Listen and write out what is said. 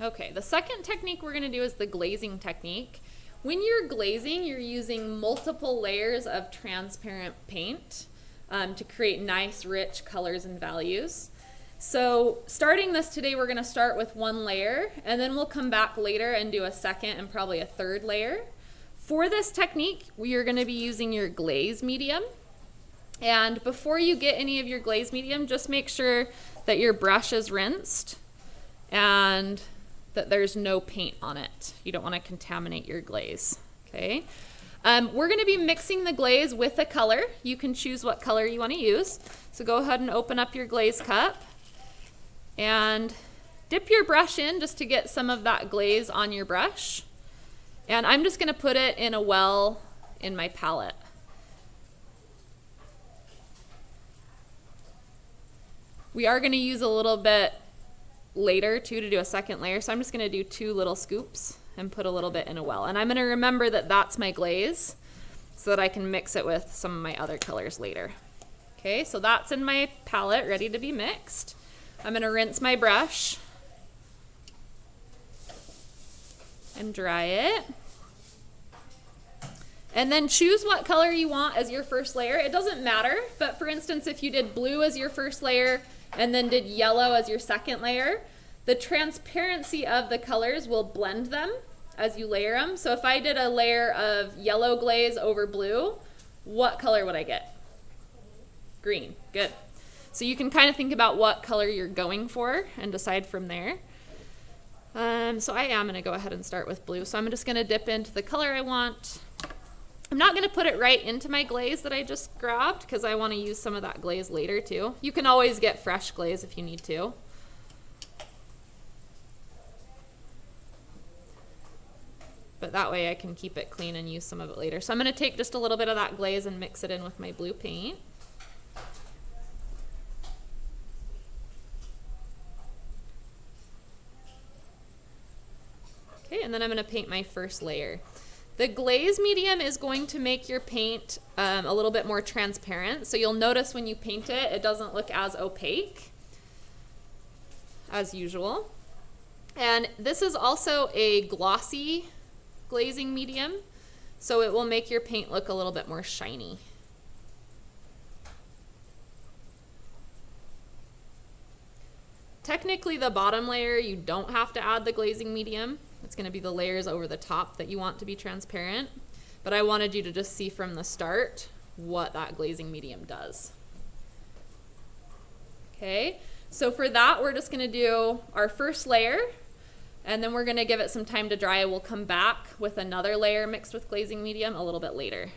Okay, the second technique we're going to do is the glazing technique. When you're glazing, you're using multiple layers of transparent paint to create nice, rich colors and values. So starting this today, we're going to start with one layer, and then we'll come back later and do a second and probably a third layer. For this technique, we are going to be using your glaze medium. And before you get any of your glaze medium, just make sure that your brush is rinsed and that there's no paint on it. You don't want to contaminate your glaze, okay? We're going to be mixing the glaze with a color. You can choose what color you want to use. So go ahead and open up your glaze cup and dip your brush in just to get some of that glaze on your brush. And I'm just going to put it in a well in my palette. We are going to use a little bit later too to do a second layer, so I'm just going to do 2 little scoops and put a little bit in a well. And I'm going to remember that that's my glaze so that I can mix it with some of my other colors later. Okay, so that's in my palette ready to be mixed. I'm going to rinse my brush and dry it. And then choose what color you want as your first layer. It doesn't matter, but for instance, if you did blue as your first layer and then did yellow as your second layer, the transparency of the colors will blend them as you layer them. So if I did a layer of yellow glaze over blue, what color would I get? Green. Good. So you can kind of think about what color you're going for and decide from there. So I am going to go ahead and start with blue. So I'm just going to dip into the color I want. I'm not going to put it right into my glaze that I just grabbed because I want to use some of that glaze later too. You can always get fresh glaze if you need to. But that way I can keep it clean and use some of it later. So I'm going to take just a little bit of that glaze and mix it in with my blue paint. Okay, and then I'm going to paint my first layer. The glaze medium is going to make your paint a little bit more transparent. So you'll notice when you paint it, it doesn't look as opaque as usual. And this is also a glossy glazing medium, so it will make your paint look a little bit more shiny. Technically, the bottom layer, you don't have to add the glazing medium. It's going to be the layers over the top that you want to be transparent. But I wanted you to just see from the start what that glazing medium does. Okay, so for that, we're just going to do our first layer, and then we're going to give it some time to dry. We'll come back with another layer mixed with glazing medium a little bit later.